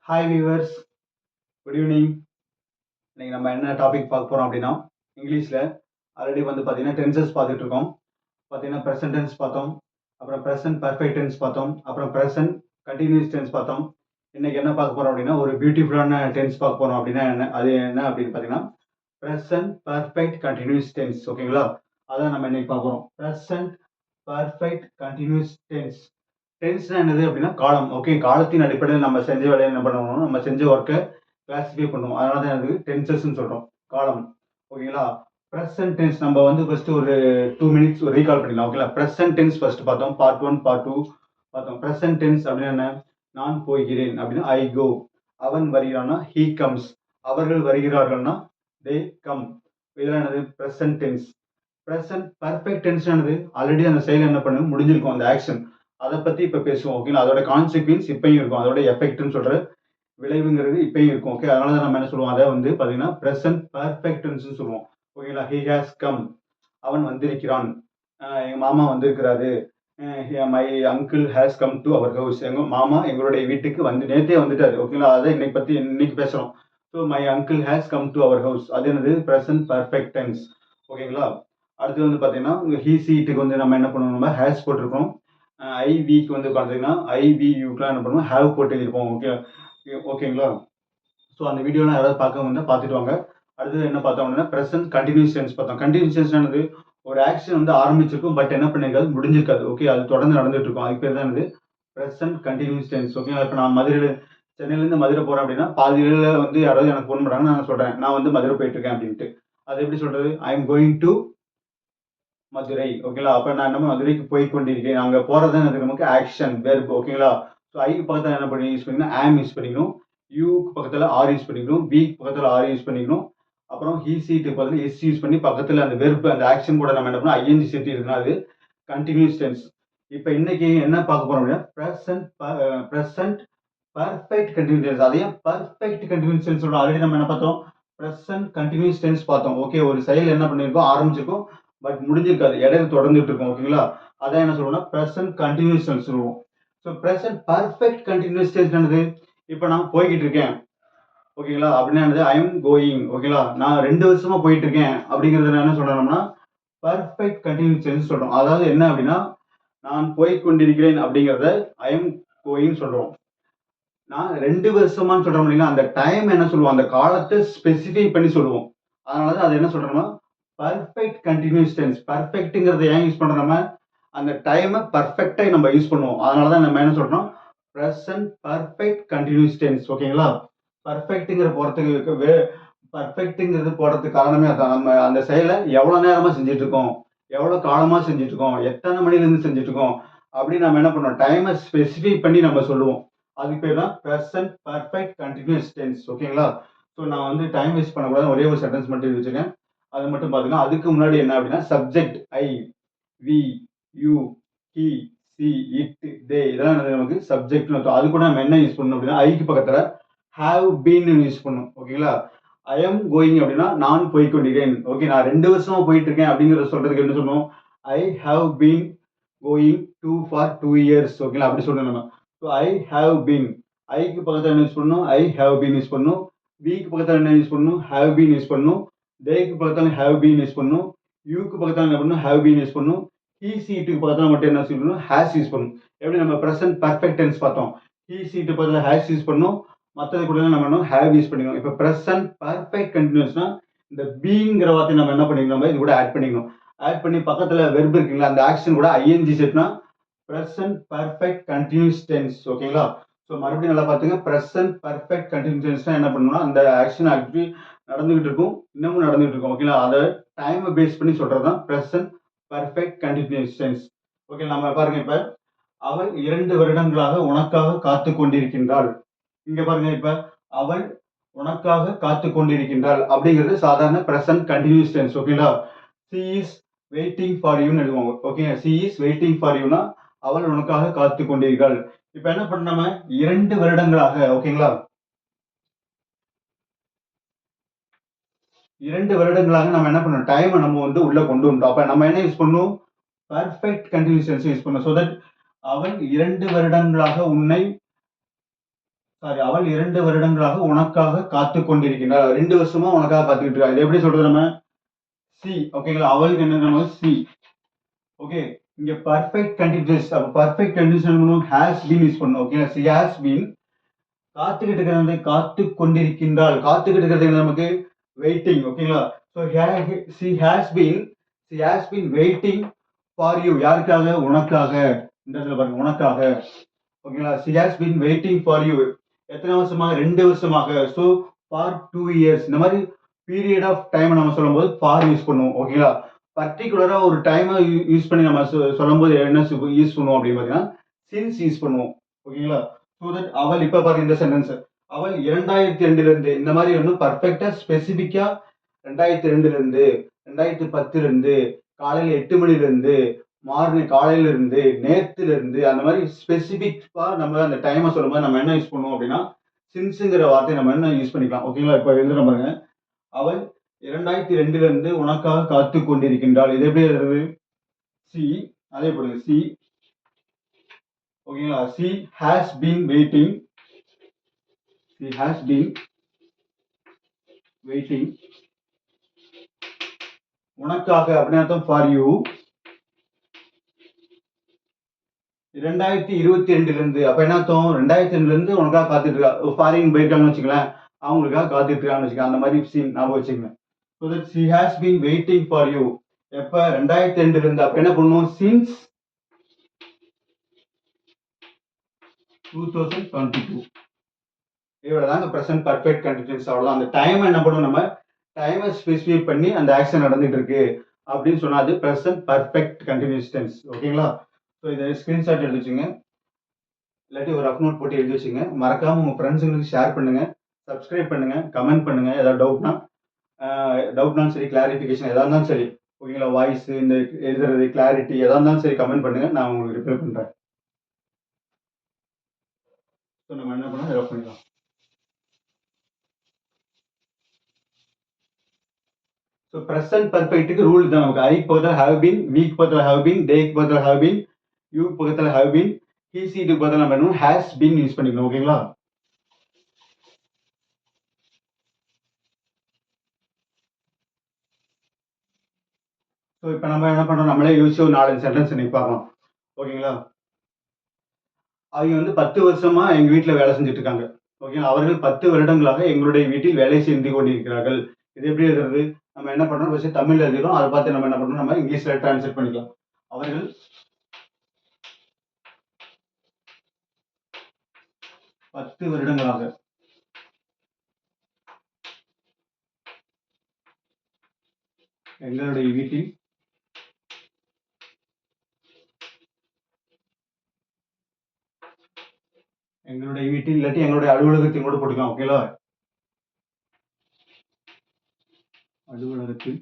Hi viewers, good evening. இன்னைக்கு நம்ம என்ன டாபிக் பார்க்க போகிறோம் அப்படின்னா, இங்கிலீஷில் ஆல்ரெடி வந்து பார்த்தீங்கன்னா டென்சஸ் பார்த்துட்டு இருக்கோம். பார்த்தீங்கன்னா ப்ரெசன்ட் டென்ஸ் பார்த்தோம், அப்புறம் ப்ரெசன்ட் பர்ஃபெக்ட் டென்ஸ் பார்த்தோம், அப்புறம் ப்ரெசன்ட் கண்டினியூஸ் டென்ஸ் பார்த்தோம். இன்னைக்கு என்ன பார்க்க போகிறோம் அப்படின்னா, ஒரு பியூட்டிஃபுல்லான டென்ஸ் பார்க்க போகிறோம். அப்படின்னா என்ன அப்படின்னு பார்த்தீங்கன்னா, ப்ரெசன்ட் பர்ஃபெக்ட் கண்டினியூஸ் டென்ஸ். ஓகேங்களா, அதான் நம்ம இன்னைக்கு பார்க்க போகிறோம். Present perfect continuous tense. டென்ஸ்னா என்னது அப்படின்னா காலம். ஓகே, காலத்தின் அடிப்படையில் நம்ம செஞ்ச வேலையை என்ன பண்ணுவோம், நம்ம செஞ்ச ஒர்க்கை கிளாசிஃபை பண்ணுவோம். அதனால தான் அது டென்சஸ்ன்னு சொல்கிறோம், காலம். ஓகேங்களா, ப்ரெசன்ட் டென்ஸ் நம்ம வந்து ஃபர்ஸ்ட் ஒரு 2 மினிட்ஸ் ஒரு ரீகால் பண்ணிக்கலாம். ஓகேங்களா, ப்ரெசன்ட் டென்ஸ் ஃபர்ஸ்ட் பார்த்தோம், பார்ட் 1 பார்ட் 2 பார்த்தோம். ப்ரெசன்ட் டென்ஸ் அப்படின்னா என்ன, நான் போகிறேன் அப்படின்னா ஐ கோ, அவன் வருகிறான்னா ஹீ கம்ஸ், அவர்கள் வருகிறார்கள்னா தே கம். இதெல்லாம் என்னது present tense. Present perfect tense ஆனது ஆல்ரெடி அந்த செயல் என்ன பண்ணு முடிஞ்சிருக்கும், அந்த ஆக்ஷன். அதை பத்தி இப்ப பேசுவோம். ஓகேங்களா, அதோட கான்சிக்வன்ஸ் இப்பயும் இருக்கும், அதோட எஃபெக்ட்னு சொல்ற விளைவுங்கிறது இப்பயும் இருக்கும். ஓகே, அதனால தான் நம்ம என்ன சொல்லுவோம், அதை வந்து பாத்தீங்கன்னா பிரசன்ட் பர்ஃபெக்ட் டென்ஸ் சொல்லுவோம். ஓகேங்களா, ஹி ஹாஸ் கம், அவன் வந்திருக்கிறான், எங்க மாமா வந்திருக்கிறாரு, my uncle has come to our house, எங்க மாமா எங்களுடைய வீட்டுக்கு வந்து நேத்தே வந்துட்டாரு. ஓகேங்களா, அதை இன்னைக்கு பேசுறோம். So my uncle has come to our house, அது என்னது பிரசன்ட் பர்ஃபெக்ட் டென்ஸ். ஓகேங்களா, அடுத்து வந்து பாத்தீங்கன்னா ஹி சீட்டுக்கு வந்து நம்ம என்ன பண்ணுவோம், நம்ம ஹேஸ் போட்டிருக்கோம். ஐவிக்கு வந்து பார்த்தீங்கன்னா ஐவியூக்கெலாம் என்ன பண்ணுவோம், ஹேவ் போட்டு எழுதிருப்போம். ஓகேங்களா, ஸோ அந்த வீடியோலாம் யாராவது பார்க்க வந்தால் பார்த்துட்டு வாங்க. அடுத்தது என்ன பார்த்தோம் அப்படின்னா ப்ரெசன்ட் கண்டினியூஸ் டென்ஸ் பார்த்தோம். கண்டினியூஸ் டென்ஸ் என்னது, ஒரு ஆக்ஷன் வந்து ஆரம்பிச்சிருக்கும் பட் என்ன பண்ணிருக்காது, முடிஞ்சிருக்காது. ஓகே, அது தொடர்ந்து நடந்துட்டு இருக்கும், அதுக்கு பேர் தான் என்னது ப்ரெசன்ட் கண்டினியூஸ் டென்ஸ். ஓகேங்களா, இப்போ நான் சென்னையிலேருந்து மதுரை போகிறேன் அப்படின்னா பாதியில வந்து யாராவது எனக்கு ஃபோன் பண்ணுறாங்க, நான் சொல்கிறேன் நான் வந்து மதுரை போயிட்டு இருக்கேன் அப்படின்ட்டு. அது எப்படி சொல்றது, I am going to Madurai. ஓகேங்களா, அப்ப நான் என்ன மதுரைக்கு போய் கொண்டிருக்கேன், அங்க போறது நமக்கு ஆக்ஷன் வெர்ப். ஓகேங்களா, ஸோ ஐக்கு பக்கத்துல என்ன பண்ணி யூஸ் பண்ணிக்கணும், ஆம் யூஸ் பண்ணிக்கணும். யூக்கு பக்கத்துல ஆர் யூஸ் பண்ணிக்கணும். பிக்கு பக்கத்துல ஆர் யூஸ் பண்ணிக்கணும். அப்புறம் ஹி சீட்டு பக்கத்துல எஸ் யூஸ் பண்ணி பக்கத்துல அந்த வெர்ப் அந்த ஆக்ஷன் கூட நம்ம என்ன பண்ணணும், ஐஎன்ஜி சேர்த்து இருக்குன்னா அது கண்டினியூஸ் டென்ஸ். இப்போ இன்னைக்கு என்ன பார்க்க போறோம் அப்படின்னா ப்ரெசன்ட் பர்ஃபெக்ட் கண்டினியூஸ் டென்ஸ். அதையும் பர்ஃபெக்ட் கண்டினியூஸ் டென்ஸ் சொல்றோம். ஆல்ரெடி நம்ம என்ன பார்த்தோம், ப்ரெசன்ட் கண்டினியூஸ் டென்ஸ் பார்த்தோம். ஓகே, ஒரு செயல் என்ன பண்ணிருக்கோம், ஆரம்பிச்சிருக்கோம் பட் முடிஞ்சிருக்காது, இடையில தொடர்ந்துட்டு இருக்கும். ஓகேங்களா, அதான் என்ன சொல்லுவோம்னா ப்ரெசன்ட் கண்டினியூஸ் டென்ஸ் சொல்லுவோம். So present perfect continuous tense என்னது, இப்போ நான் போய்கிட்டு இருக்கேன். ஓகேங்களா, அப்படின்னா என்னது, ஐ எம் கோயிங். ஓகேங்களா, நான் 2 வருஷமா போயிட்டு இருக்கேன் அப்படிங்கறது என்ன சொல்றோம்னா பர்ஃபெக்ட் கண்டினியூஸ் டென்ஸ் சொல்றோம். அதாவது என்ன அப்படின்னா, நான் போய் கொண்டிருக்கிறேன் அப்படிங்கறத ஐ எம் கோயிங் சொல்றோம். நான் 2 வருஷமான்னு சொல்றோம் இல்லைங்களா, அந்த டைம் என்ன சொல்லுவோம், அந்த காலத்தை ஸ்பெசிஃபை பண்ணி சொல்லுவோம். அதனாலதான் அது என்ன சொல்றோம்னா பர்ஃபெக்ட் கண்டினியூஸ் டென்ஸ். பர்ஃபெக்ட்ங்கிறத ஏன் யூஸ் பண்றோம், நம்ம அந்த டைமை பர்ஃபெக்டா நம்ம யூஸ் பண்ணுவோம். அதனாலதான் நம்ம என்ன சொல்றோம், பிரசன்ட் பர்ஃபெக்ட் கண்டினியூஸ் டென்ஸ். ஓகேங்களா, பர்ஃபெக்ட்ங்கிற போறதுக்கு பர்ஃபெக்ட்ங்கிறது போடுறதுக்கு காரணமே அதான். நம்ம அந்த செயலை எவ்வளவு நேரமா செஞ்சுட்டு இருக்கோம், எவ்வளவு காலமா செஞ்சுட்டு இருக்கோம், எத்தனை மணில இருந்து செஞ்சுட்டு இருக்கோம் அப்படின்னு நம்ம என்ன பண்ணோம், டைமை ஸ்பெசிஃபை பண்ணி நம்ம சொல்லுவோம். அதுக்கு பேர் தான் பிரசன்ட் பர்ஃபெக்ட் கண்டினியூஸ் டென்ஸ். ஓகேங்களா, ஸோ நான் வந்து டைம் வேஸ்ட் பண்ணக்கூடாது, ஒரே ஒரு சென்டென்ஸ் மட்டும் எழுதி வச்சிருக்கேன், அது மட்டும் பாத்தீங்கன்னா. அதுக்கு முன்னாடி என்ன அப்படின்னா subject I, we, you, he, she, it, they, இதெல்லாம் நமக்கு சப்ஜெக்ட்னு அர்த்தம். அது கூட நம்ம என்ன யூஸ் பண்ணணும் அப்படின்னா ஐக்கு பக்கத்துல ஹாவ் பீன் யூஸ் பண்ணணும். ஓகேங்களா, ஐ எம் கோயிங் அப்படின்னா நான் போய் கொண்டிருக்கேன். ஓகே, நான் 2 வருஷமா போயிட்டு இருக்கேன் அப்படிங்கறத சொல்றதுக்கு என்ன சொல்லணும், I have been going to for 2 years. ஓகேங்களா, அப்படி சொல்லணும் நம்ம. ஸோ ஐ ஹாவ் பீன், ஐக்கு பக்கத்துல என்ன யூஸ் பண்ணணும், ஐ ஹாவ் பீன் யூஸ் பண்ணணும். விக்கு பக்கத்துல என்ன யூஸ் பண்ணணும், ஹாவ் பீன் யூஸ் பண்ணணும். தேக்கு பக்கத்துல ஹேவ் பீன் யூஸ் பண்ணும். யூக்கு பக்கத்துல என்ன பண்ணணும், ஹேவ் பீன் யூஸ் பண்ணும். ஹி சீட்டுக்கு பக்கத்துல மட்டும் என்ன யூஸ் பண்ணணும், ஹேஸ் யூஸ் பண்ணும். எப்படி நம்ம பிரசன்ட் பர்ஃபெக்ட் டென்ஸ் பார்த்தோம், ஹி சீட்டு பக்கத்துல ஹேஸ் யூஸ் பண்ணும், மற்றது கூட நம்ம பண்ணணும் ஹேவ் யூஸ் பண்ணிக்கணும். இப்போ பிரசன்ட் பர்ஃபெக்ட் கண்டினியூஸ்னா இந்த பீங்கிற வார்த்தை நம்ம என்ன பண்ணிக்கணும், இது கூட ஆட் பண்ணிக்கணும். ஆட் பண்ணி பக்கத்துல வெர்ப் இருக்குங்களா, அந்த ஆக்ஷன் கூட ஐஎன்ஜி சேர்த்துனா பிரசன்ட் பர்ஃபெக்ட் கண்டினியூஸ் டென்ஸ். ஓகேங்களா, ஸோ மறுபடியும் நல்லா பார்த்துங்க, பிரசன்ட் பர்ஃபெக்ட் கண்டினியூஸ் டென்ஸ்னா என்ன பண்ணணும்னா அந்த ஆக்ஷன் ஆக்டிவிட்டி நடந்துகிட்டு இருக்கும், இன்னமும் நடந்துகிட்டு இருக்கும். ஓகேங்களா, அதை டைமை பேஸ் பண்ணி சொல்றதுதான் present perfect continuous tense. Okay, நம்ம பாருங்க, இப்ப அவள் 2 வருடங்களாக உனக்காக காத்து கொண்டிருக்கின்றாள். இங்க பாருங்க, இப்ப அவள் உனக்காக காத்து கொண்டிருக்கின்றாள் அப்படிங்கிறது சாதாரண பிரசன்ட் கண்டினியூஸ் டென்ஸ். ஓகேங்களா, she is waiting for you ன்னு எழுதுவாங்க. Okay, she is waiting for you னா அவள் உனக்காக காத்து கொண்டிருக்கிறாள். இப்ப என்ன பண்ண, நம்ம 2 வருடங்களாக. ஓகேங்களா, 2 வருடங்களாக நம்ம என்ன பண்ணோம், டைமை நம்ம வந்து உள்ள கொண்டு வந்தோம். அப்ப நம்ம என்ன யூஸ் பண்ணணும், பர்ஃபெக்ட் கண்டினியூஸ் டென்ஸ் யூஸ் பண்ணணும். சோ தட் அவள் 2 வருடங்களாக உன்னை சாரி, அவள் 2 வருடங்களாக உனக்காக காத்துக் கொண்டிருக்கின்றாள். 2 வருஷமா உனக்காக காத்துக்கிட்டு இருக்கா. இது எப்படி சொல்றது நம்ம? சி. ஓகேங்களா? அவளுக்கு என்ன நம்ம சி. ஓகே. இங்க பர்ஃபெக்ட் கண்டினியூஸ். அப்ப பர்ஃபெக்ட் கண்டினியூஸ் என்ன ஹேஸ் பீன் யூஸ் பண்ணணும். ஓகேங்களா? சி ஹேஸ் பீன் காத்துக்கிட்டு இருக்கிறது காத்துக் கொண்டிருக்கின்றாள். காத்துக்கிட்டு இருக்கிறது நமக்கு வெயிட்டிங். ஓகேங்களா? So C has been waiting for you. யாருக்காக? உனக்காக. இந்த இடத்துல பாருங்க, உனக்காக. ஓகேங்களா? C has been waiting for you. எத்தனை வருஷமாக? 2 வருஷமாக. So for 2 years. இந்த மாதிரி பீரியட் ஆஃப் டைம் நம்ம சொல்லும்போது ஃபார் யூஸ் பண்ணுவோம். ஓகேங்களா? பர்டிகுலரா ஒரு டைமை யூஸ் பண்ணி நம்ம சொல்லும்போது என்ன யூஸ் பண்ணுவோம் அப்படின்னு பார்த்தீங்கன்னா சின்ஸ் யூஸ் பண்ணுவோம். ஓகேங்களா? ஸோ தட் அவள் இப்போ பாருங்க இந்த சென்டென்ஸ், அவள் 2002 இருந்து இந்த மாதிரி ஒன்றும் பர்ஃபெக்டா ஸ்பெசிஃபிக்கா 2002 இருந்து 2010 இருந்து காலையில் 8 மணில இருந்து மார்னிங் காலையில இருந்து நேத்துல இருந்து அந்த மாதிரி ஸ்பெசிபிக்கா நம்ம அந்த டைமை சொல்லும்போது நம்ம என்ன யூஸ் பண்ணுவோம் அப்படின்னா சின்ஸுங்கிற வார்த்தையை நம்ம என்ன யூஸ் பண்ணிக்கலாம். ஓகேங்களா? இப்போ எழுதுற பாருங்க, அவள் 2002 இருந்து உனக்காக காத்து கொண்டிருக்கின்றாள். இது எப்படி எழுதுறது? சி. அதே போடுங்க, சி. ஓகேங்களா? C has been waiting. C has been waiting உனக்காக அப்படின்னு அர்த்தம் ஃபார் யூ. 2022 இருந்து அப்ப என்ன அர்த்தம்? 2002 இருந்து உனக்காக காத்துட்டு இருக்கா. ஃபாரின் போயிருக்காங்கன்னு வச்சுக்கலாம், அவங்களுக்காக காத்துட்டு இருக்கான்னு வச்சுக்கலாம். அந்த மாதிரி சீன் ஞாபகம் வச்சுக்கங்க. So that she has been waiting for you. எப்ப? 2002 இருந்து. அப்ப என்ன பண்ணுவோம்? சின்ஸ் 2022. இவ்வளவுதாங்க பிரசன்ட் பர்ஃபெக்ட் கண்டினியூஸ். அவ்வளவுதான். அந்த டைம் என்ன பண்ணுவோம்? நம்ம டைமை ஸ்பெசிஃபை பண்ணி அந்த ஆக்ஷன் நடந்துட்டு இருக்கு அப்படின்னு சொன்னா அது பிரசன்ட் பர்ஃபெக்ட் கண்டினியூஸ் டென்ஸ். ஓகேங்களா? ஸோ இதை ஸ்கிரீன்ஷாட் எடுத்து வச்சுங்க, இல்லாட்டி ஒரு ரஃப் நோட் போட்டு எழுதி வச்சுங்க. மறக்காம உங்க ஃப்ரெண்ட்ஸுங்களுக்கு ஷேர் பண்ணுங்க, சப்ஸ்கிரைப் பண்ணுங்க, கமெண்ட் பண்ணுங்க. ஏதாவது டவுட்னாலும் சரி, கிளாரிஃபிகேஷன் எதா இருந்தாலும் சரி. ஓகேங்களா? வாய்ஸ் இந்த எழுதுறது கிளாரிட்டி எதா இருந்தாலும் சரி கமெண்ட் பண்ணுங்க, நான் உங்களுக்கு ரிப்ளை பண்றேன். ஸோ நம்ம என்ன பண்ணலாம், ரஃப் பண்ணிடலாம். ஸோ ப்ரெசன்ட் பர்ஃபெக்ட்டுக்கு ரூல் தான் நமக்கு. ஐக்கு பக்கத்தில் ஹேவ் பீன், வீக் பக்கத்தில் ஹேவ் பீன், டேக்கு பக்கத்தில் ஹேவ் பீன், யூ பக்கத்தில் ஹேவ் பீன், ஹீசிக்கு பக்கத்தில் நம்ம பண்ணணும் ஹேஸ் பீன் யூஸ் பண்ணிக்கணும். ஓகேங்களா? ஸோ இப்போ நம்ம என்ன பண்ணுறோம், நம்மளே யோசிச்சு ஒரு 4 சென்டென்ஸ் இன்னைக்கு பார்க்கலாம். ஓகேங்களா? அவங்க வந்து 10 வருஷமா எங்கள் வீட்டில் வேலை செஞ்சுட்டு இருக்காங்க. ஓகேங்களா? அவர்கள் 10 வருடங்களாக எங்களுடைய வீட்டில் வேலை செய்து கொண்டிருக்கிறார்கள். இது எப்படி எழுதுறது? நம்ம என்ன பண்ணுறோம், ஃபர்ஸ்ட் தமிழ் எழுதிடும், அதை பார்த்து நம்ம என்ன பண்ணுறோம், நம்ம இங்கிலீஷில் டிரான்ஸ்லேட் பண்ணிக்கலாம். அவர்கள் 10 வருடங்களாக எங்களுடைய வீட்டில் இல்லாட்டி எங்களுடைய அலுவலகத்தில் கூட போட்டுக்கலாம். ஓகேங்களா? அலுவலகத்தில்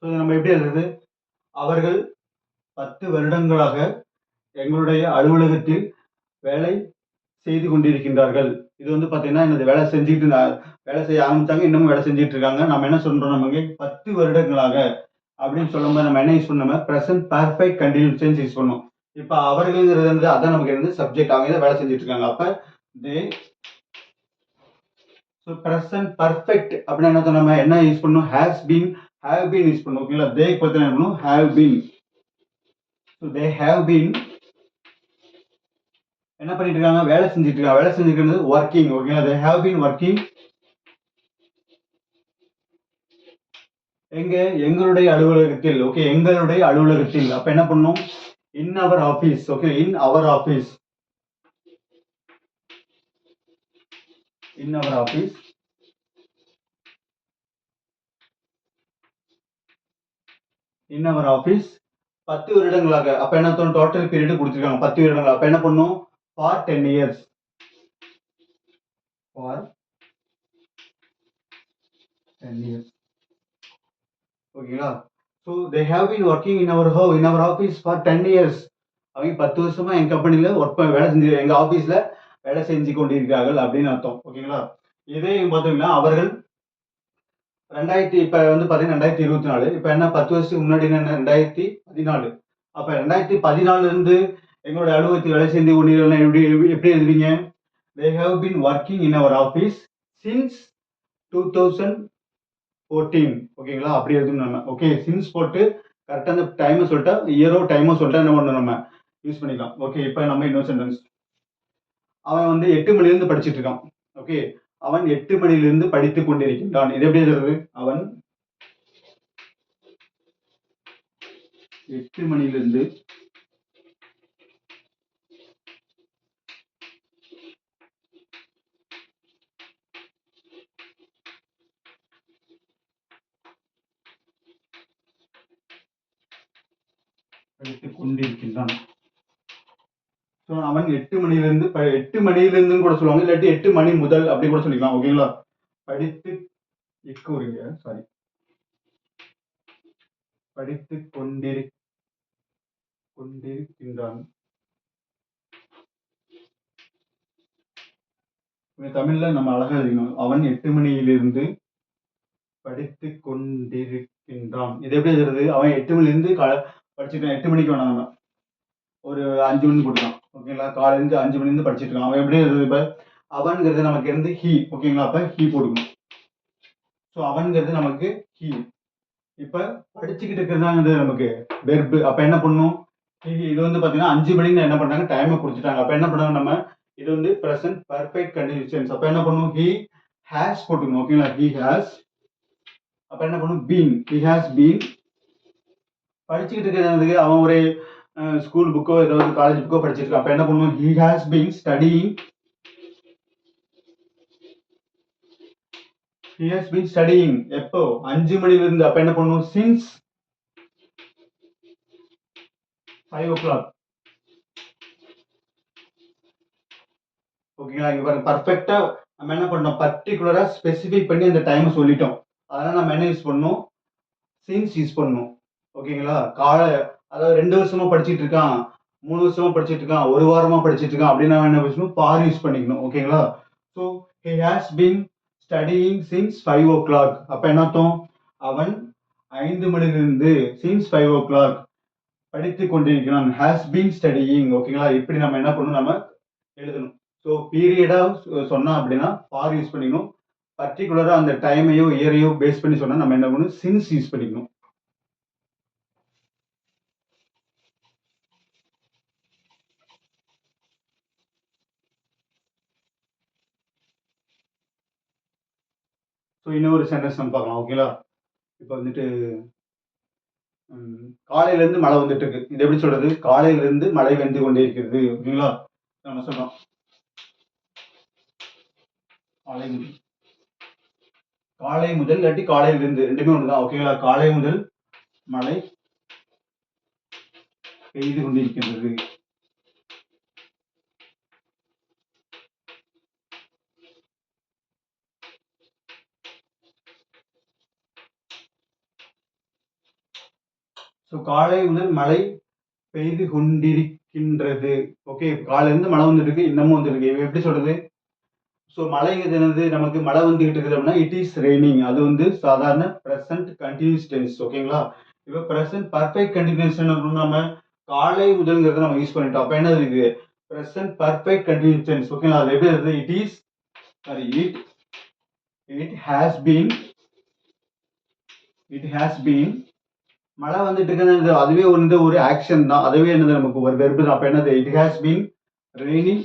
நம்ம எப்படி எழுதுறது? அவர்கள் 10 வருடங்களாக எங்களுடைய அலுவலகத்தில் வேலை செய்து கொண்டிருக்கின்றார்கள். இது வந்து பாத்தீங்கன்னா இந்த வேலை செய்ய ஆரம்பிச்சாங்க, இன்னமும் வேலை செஞ்சுட்டு இருக்காங்க. நம்ம என்ன சொல்றோம், நமக்கு 10 வருடங்களாக அப்படின்னு சொல்லும்போது நம்ம என்ன யூஸ் பண்ணோம், present perfect continuous tense use பண்ணோம். இப்ப அவர்கள்ங்கிறது வந்து அதான் நமக்கு இருந்து சப்ஜெக்ட், அவங்க தான் வேலை செஞ்சுட்டு இருக்காங்க. அப்ப தே. ஸோ பிரசன்ட் பர்ஃபெக்ட் அப்படின்னு நம்ம என்ன யூஸ் பண்ணணும், has been, have been use பண்ணணும். ஓகேங்களா? தே பத்தி என்ன பண்ணணும், have been. So they have been என்ன பண்ணிட்டு இருக்காங்க, வேலை செஞ்சுட்டு இருக்காங்க. வேலை செஞ்சுக்கிறது ஒர்க்கிங். ஓகேங்களா? தே ஹேவ் பீன் ஒர்க்கிங் எங்க, எங்களுடைய அலுவலகத்தில். ஓகே, எங்களுடைய அலுவலகத்தில். அப்ப என்ன பண்ணும், இன் அவர் ஆபீஸ். ஓகே, இன் அவர் ஆபீஸ், இன் அவர் ஆபீஸ், இன் அவர் ஆபீஸ் 10 வருடங்களாக. அப்ப என்ன அர்த்தம், டோட்டல் பீரியட் கொடுத்துருக்காங்க 10 வருடங்கள். அப்ப என்ன பண்ணும், ஃபார் 10 இயர்ஸ், ஃபார் 10 years. ஓகேங்களா? So they have been working in our office for 10 years. அவங்க 10 வருஷமா எங்க கம்பெனில வேலை செஞ்சு எங்க ஆஃபீஸ்ல வேலை செஞ்சு கொண்டிருக்கிறார்கள் அப்படின்னு அர்த்தம். ஓகேங்களா? இதே பார்த்தீங்கன்னா அவர்கள் இப்ப வந்து பார்த்தீங்கன்னா 2024. இப்ப என்ன 10 வருஷத்துக்கு முன்னாடி என்ன 2014. அப்ப 2014 இருந்து எங்களோட அலுவலகத்தில் வேலை செய்து கொண்டீர்கள் எப்படி எப்படி எழுதுவீங்க? They have been working in our office since 2014. ஓகேங்களா? அப்படி எழுதணும் நம்ம. ஓகே, சின்ஸ் போட்டு கரெக்டா அந்த டைமை சொல்லிட்டா, இயரோ டைமோ சொல்லிட்டா என்ன பண்ணணும் நம்ம யூஸ் பண்ணிக்கலாம். ஓகே, இப்போ நம்ம இன்னொரு சென்டென்ஸ். அவன் வந்து 8 மணிலிருந்து படிச்சிட்டு இருக்கான். ஓகே, அவன் 8 மணிலிருந்து படித்துக் கொண்டிருக்கின்றான். இது எப்படி எழுதுறது? அவன் 8 மணிலிருந்து படித்துக் கொண்டிருக்கின்றான். அவன் 8 மணிலிருந்து கூட சொல்லுவாங்க, இல்லாட்டி 8 மணி முதல் அப்படி கூட சொல்லிக்கலாம். ஓகேங்களா? படித்து சாரி படித்துக் கொண்டிருக்கின்றான். தமிழ்ல நம்ம அழகா எழுதிக்கணும். அவன் 8 மணியிலிருந்து படித்துக் கொண்டிருக்கின்றான். இது எப்படி எழுதுறது? அவன் 8 மணிலிருந்து படிச்சுட்டான். 8 மணிக்கு வேணாம், நம்ம ஒரு 5 மணி போட்டுக்கலாம். ஓகேங்களா? காலையிலிருந்து 5 மணிலிருந்து படிச்சுட்டு இருக்கான். அவன் எப்படி எழுதுறது? இப்ப அவன்கிறது நமக்கு இருந்து ஹி. ஓகேங்களா? அப்ப ஹி போட்டுக்கணும். ஸோ அவன்கிறது நமக்கு ஹி. இப்ப படிச்சுக்கிட்டு இருக்கிறது நமக்கு வெர்பு. அப்ப என்ன பண்ணும்? இது வந்து பாத்தீங்கன்னா 5 மணிக்கு என்ன பண்றாங்க, டைமை கொடுத்துட்டாங்க. அப்ப என்ன பண்ணாங்க நம்ம, இது வந்து பிரசன்ட் பர்ஃபெக்ட் கண்டினியூஸ். அப்ப என்ன பண்ணும்? ஹி ஹேஸ் போட்டுக்கணும். ஓகேங்களா? He has. அப்ப என்ன பண்ணும்? பீன். He has been. படிச்சுக்கிட்டு இருக்கிறது அவன் ஒரு ஸ்கூல் புக்கோ ஏதாவது காலேஜ் புக்கோ படிச்சிருக்கான். அப்ப என்ன பண்ணும்? He has been studying. He has been studying. எப்போ? 5 மணிலிருந்து. அப்ப என்ன பண்ணும்? Since 5 o'clock. ஓகேங்களா? இங்க பாருங்க, பர்ஃபெக்ட்டா நம்ம என்ன பண்ணோம், பர்டிகுலரா ஸ்பெசிஃபை பண்ணி அந்த டைமை சொல்லிட்டோம். அதனால நம்ம என்ன யூஸ் பண்ணணும்? சின்ஸ் யூஸ் பண்ணணும். ஓகேங்களா? அதாவது 2 வருஷமா படிச்சிட்டு இருக்கான், 3 வருஷமா படிச்சிட்டு இருக்கான், 1 வாரமா படிச்சிட்டு இருக்கான் அப்படின்னா என்ன பேசணும்? ஃபார் யூஸ் பண்ணிக்கணும். ஓகேங்களா? So he has been studying since 5 o'clock. அப்ப என்ன அர்த்தம்? அவன் 5 மணிலிருந்து since 5 o'clock படித்துக் கொண்டிருக்கிறான். has been studying. ஓகேங்களா? இப்படி நம்ம என்ன பண்ணணும், நம்ம எழுதணும். ஸோ பீரியடா சொன்னா அப்படின்னா ஃபார் யூஸ் பண்ணிக்கணும். பர்டிகுலரா அந்த டைமையோ இயரையோ பேஸ் பண்ணி சொன்னா நம்ம என்ன பண்ணணும்? சின்ஸ் யூஸ் பண்ணிக்கணும். ஸோ இன்னொரு சென்டென்ஸ் நம்ம பார்க்கலாம். ஓகேங்களா? இப்போ வந்துட்டு காலையில இருந்து மழை வந்துட்டு இருக்கு. இது எப்படி சொல்றது? காலையில இருந்து மழை வந்து கொண்டே இருக்கிறது. ஓகேங்களா? நம்ம சொல்றோம் காலை முதல் இல்லாட்டி காலையில இருந்து, ரெண்டுமே ஒண்ணுதான். ஓகேங்களா? காலை முதல் மழை பெய்து கொண்டிருக்கின்றது. ஸோ காலை முதல் மழை பெய்து கொண்டிருக்கின்றது. ஓகே, காலையில இருந்து மழை வந்துட்டு இருக்கு, இன்னமும் வந்துட்டு இருக்கு. எப்படி சொல்றது? ஸோ மழைங்கிறது என்னது? நமக்கு மழை வந்துகிட்டு இருக்குது அப்படின்னா இட் இஸ் ரெய்னிங். அது வந்து சாதாரண பிரசன்ட் கண்டினியூஸ் டென்ஸ். ஓகேங்களா? இப்போ பிரசன்ட் பர்ஃபெக்ட் கண்டினியூஸ் நம்ம காலை முதல்ங்கிறத நம்ம யூஸ் பண்ணிட்டோம். அப்ப என்ன இருக்கு? Present perfect continuous tense. ஓகேங்களா? அது எப்படி இருக்கு? It is sorry it has been மழை வந்துட்டு இருக்கிறது அதுவே வந்து ஒரு ஆக்ஷன் தான். அதுவே என்னது? நமக்கு ஒரு வெர்பு தான். அப்ப என்னது? It has been raining.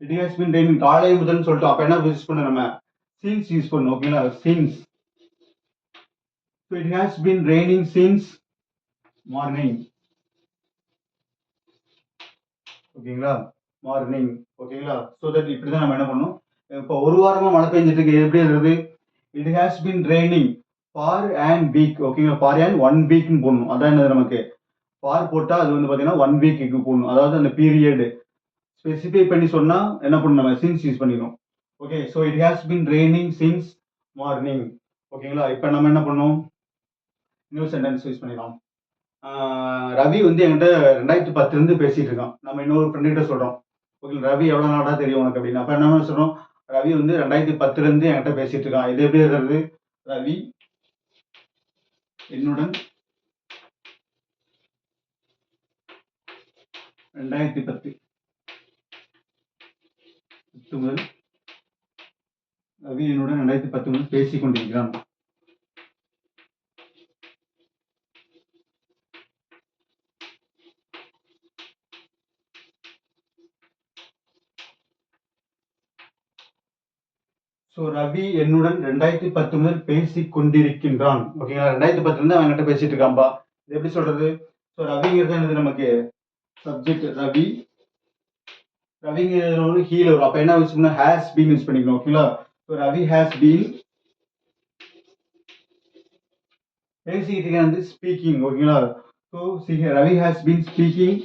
It has been raining காலை முதல்னு சொல்லிட்டோம். அப்ப என்ன யூஸ் பண்ண நம்ம? சின்ஸ் யூஸ் பண்ணணும். ஓகேங்களா? Since. It has been raining since morning. ஓகேங்களா? மார்னிங். ஓகேங்களா? ஸோ தட் இப்படிதான் நம்ம என்ன பண்ணணும். இப்போ ஒரு வாரமா மழை பெஞ்சிட்டு இருக்கு. எப்படி எழுதுறது? It has been raining for and week. ஓகேங்களா? ஃபார் அண்ட் 1 வீக்னு போடணும். அதான் என்னது? நமக்கு ஃபார் போட்டா அது வந்து பாத்தீங்கன்னா 1 வீக்கு போடணும். அதாவது அந்த பீரியட் ஸ்பெசிஃபை பண்ணி சொன்னா என்ன பண்ணணும்? நம்ம சின்ஸ் யூஸ் பண்ணிக்கணும். Okay, so it has been raining since morning. ஓகேங்களா, இப்போ நம்ம என்ன பண்ணோம், நியூ சென்டென்ஸ் யூஸ் பண்ணிடலாம். ரவி வந்து என்கிட்ட 2010 பேசிட்டு இருக்கான். நம்ம இன்னொரு ஃப்ரெண்டுகிட்ட சொல்றோம், ஓகே ரவி எவ்வளோ நாளா தெரியும் உனக்கு அப்படின்னு. அப்போ என்ன சொல்றோம், ரவி வந்து 2010 என்கிட்ட பேசிட்டு இருக்கான். இது எப்படி இருக்கிறது, ரவி என்னுடன் 2010 முதல் ரவி என்னுடன் 2010 முதல் பேசிக் கொண்டிருக்கிறான். ஸோ ரவி என்னுடன் 2010 முதல் பேசிக் கொண்டிருக்கின்றான். ஓகேங்களா, 2010 அவன் கிட்ட பேசிட்டு இருக்கான்பா. இது எப்படி சொல்றது, ஸோ ரவிங்கிறது என்னது, நமக்கு சப்ஜெக்ட் ரவி, ரவிங்கிறது ஒரு ஹீல் வரும். அப்போ என்ன யூஸ் பண்ணணும், ஹேஸ் பீன் யூஸ் பண்ணிக்கணும். ஓகேங்களா, ஸோ ரவி ஹேஸ் பீன் பேசிக்கிட்டு வந்து ஸ்பீக்கிங். ஓகேங்களா, so Ravi has been speaking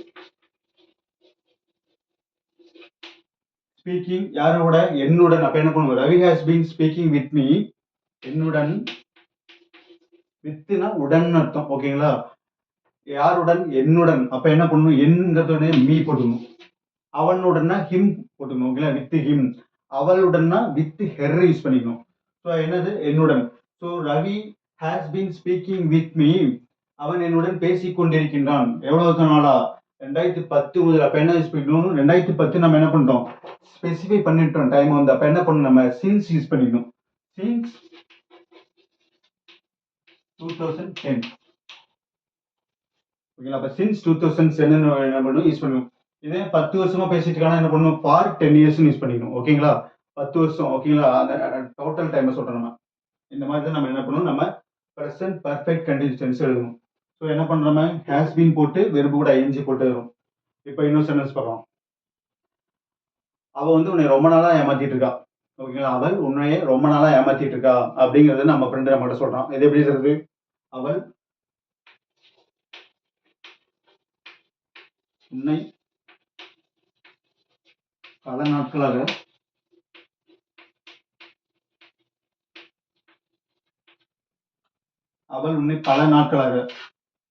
யாரோட, என்னுடன். அப்ப என்ன பண்ணுவோம், Ravi has been speaking with me, என்னுடன், வித்னா உடன் அர்த்தம். ஓகேங்களா, யாருடன், என்னுடன். அப்ப என்ன பண்ணணும், என்கிறதோட மீ போட்டுக்கணும். அவனுடனா ஹிம் போட்டுக்கணும். ஓகேங்களா, வித் ஹிம். அவளுடனா வித் ஹெர் யூஸ் பண்ணிக்கணும். ஸோ என்னது, என்னுடன். So Ravi has been speaking with me, அவன் என்னுடன் பேசிக் கொண்டிருக்கின்றான். எவ்வளவு நாளா, 2010 முதல். அப்ப என்ன யூஸ் பண்ணிக்கணும், 2010 நம்ம என்ன பண்ணிட்டோம், ஸ்பெசிஃபை பண்ணிட்டோம் டைம் வந்து. அப்ப என்ன பண்ணணும், நம்ம சின்ஸ் யூஸ் பண்ணிக்கணும். சின்ஸ் 2010. ஓகேங்களா, அப்ப சின்ஸ் 2010 என்ன பண்ணணும், யூஸ் பண்ணணும். இதே 10 வருஷமா பேசிட்டு இருக்கானா என்ன பண்ணணும், ஃபார் 10 years யூஸ் பண்ணிக்கணும். ஓகேங்களா, 10 வருஷம். ஓகேங்களா, அந்த டோட்டல் டைம் சொல்றோம் நம்ம. இந்த மாதிரி தான் நம்ம என்ன பண்ணணும், நம்ம பிரசன்ட் பர்ஃபெக்ட் கண்டினியூஸ் டென்ஸ் எழுதணும். ஸோ என்ன பண்றோம், ஹேஸ் பீன் போட்டு வெர்பு கூட ஐஎன்ஜி போட்டு வரும். இப்போ இன்னொரு சென்டென்ஸ் பார்க்கலாம். அவ வந்து உன்னை ரொம்ப நாளா ஏமாத்திட்டு இருக்கா. ஓகேங்களா, அவள் உன்னையே ரொம்ப நாளா ஏமாத்திட்டு இருக்கா அப்படிங்கறது நம்ம ஃப்ரெண்டு நம்ம கிட்ட சொல்றான். இது எப்படி சொல்றது, அவள் உன்னை பல நாட்களாக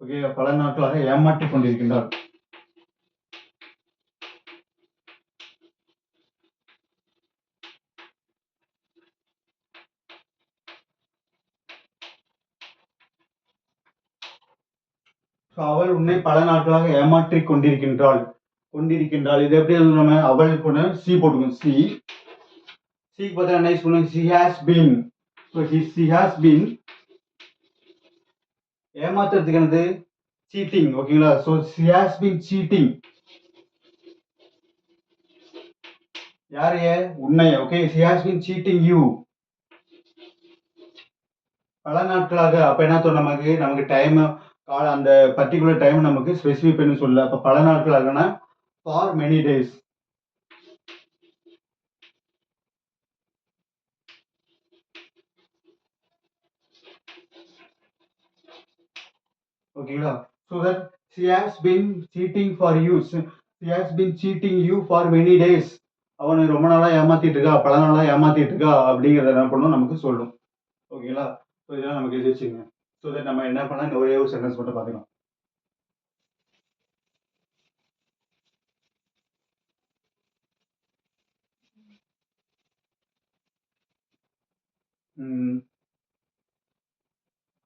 ஓகே பல நாட்களாக ஏமாற்றிக் கொண்டிருக்கின்றாள். அவள் உன்னை பல நாட்களாக ஏமாற்றிக் கொண்டிருக்கின்றாள். இது எப்படி நம்ம, அவள் கூட சி போட்டுக்கணும். சிக்கு பார்த்தா என்ன யூஸ் பண்ணுங்க, she has been. so she has been ஏமாத்துறதுக்கு என்னது, சீட்டிங். ஓகேங்களா, so she has been cheating. யாரைய, உன்னைய. Okay, she has been cheating you பல நாட்களாக. அப்ப என்ன தோணும், நமக்கு டைம், அந்த பர்டிகுலர் டைம் நமக்கு ஸ்பெசிஃபை பண்ணி சொல்லல. அப்ப பல நாட்களாகனா ஃபார் மெனி டேஸ். ஓகேங்களா, so that she has been cheating for you. she has been cheating you for many days. அவனை ரொம்ப நாளா ஏமாத்திட்டு இருக்கா, பல நாளா ஏமாத்திட்டு இருக்கா அப்படிங்கறத என்ன பண்ணும், நமக்கு சொல்லும். ஓகேங்களா, ஸோ இதெல்லாம் நமக்கு எழுதி வச்சுங்க. ஸோ தட் நம்ம என்ன பண்ணலாம், ஒரே ஒரு சென்டென்ஸ் மட்டும் பார்த்துக்கலாம்.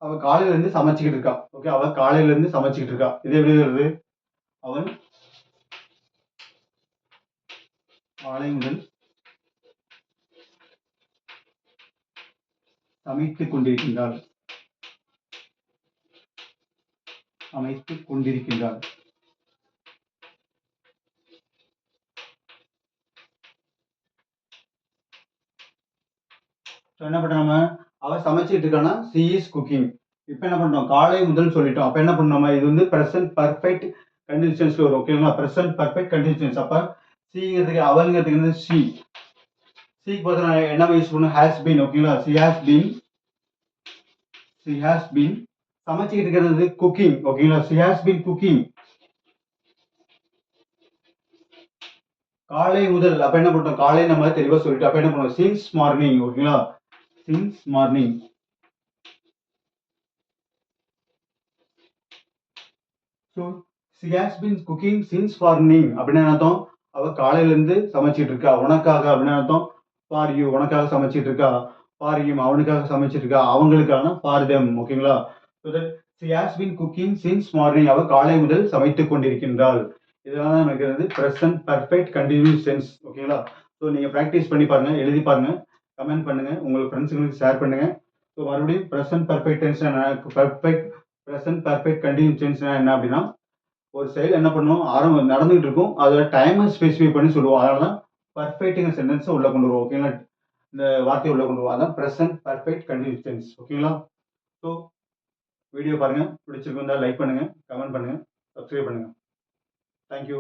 அவ காலையில இருந்து சமைச்சுக்கிட்டு இருக்கா. ஓகே, அவ காலையில இருந்து சமைச்சுக்கிட்டு இருக்கா. இது எப்படி வருது, அவன் காலை முதல் சமைத்துக் கொண்டிருக்கின்றாள். என்ன பண்றோம், நம்ம அவ சமைச்சிட்டு இருக்கானா, she is cooking. இப்போ என்ன பண்றோம், காலை முதல் சொல்லிட்டோம். அப்ப என்ன பண்ணோம், இது வந்து பிரசன்ட் பர்ஃபெக்ட் கண்டிஷன்ஸ்ல வரும். ஓகேங்களா, பிரசன்ட் பர்ஃபெக்ட் கண்டிஷன்ஸ். அப்ப சீங்கிறதுக்கு அவங்கிறதுக்கு வந்து சீக்கு பார்த்தா என்ன யூஸ் பண்ணும், ஹேஸ் பீன். ஓகேங்களா, she has been சமைச்சிக்கிட்டு இருக்கிறது குக்கிங். ஓகேங்களா, she has been cooking. காலை முதல் அப்ப என்ன பண்றோம்? காலை நம்ம தெளிவா சொல்லிட்டு அப்ப என்ன பண்ணுவோம்? Since morning. ஓகேங்களா? Since morning. So she has been cooking since morning அப்படின்னு என்ன அர்த்தம்? அவ காலையில இருந்து சமைச்சிட்டு இருக்கா. உனக்காக அப்படின்னு அர்த்தம். for you உனக்காக சமைச்சிட்டு இருக்கா. for him அவனுக்காக சமைச்சிட்டு இருக்கா. அவங்களுக்கான for them. ஓகேங்களா? so that she has been cooking since morning அவ காலை முதல் சமைத்துக் கொண்டிருக்கின்றாள். இதெல்லாம் தான் நமக்கு வந்து present perfect continuous tense. ஓகேங்களா? ஸோ நீங்க ப்ராக்டிஸ் பண்ணி பாருங்க, எழுதி பாருங்க, கமெண்ட் பண்ணுங்க, உங்க ஃப்ரெண்ட்ஸுங்களுக்கு ஷேர் பண்ணுங்க. ஸோ மறுபடியும் present perfect tense present perfect continuous tense என்ன அப்படின்னா, ஒரு செயல் என்ன பண்ணும், நடந்துகிட்டு இருக்கும், அதோட டைமை ஸ்பெசிஃபை பண்ணி சொல்லுவோம். அதனால தான் பர்ஃபெக்ட்டுங்கிற சென்டென்ஸை உள்ள கொண்டு வருவோம். ஓகேங்களா? இந்த வார்த்தையை உள்ள கொண்டு வருவோம். அதான் ப்ரெசன்ட் பர்ஃபெக்ட் கண்டினியூஸ் டென்ஸ். ஓகேங்களா? ஸோ வீடியோ பாருங்க, பிடிச்சிருந்தா லைக் பண்ணுங்க, கமெண்ட் பண்ணுங்க, சப்ஸ்கிரைப் பண்ணுங்க. தேங்க்யூ.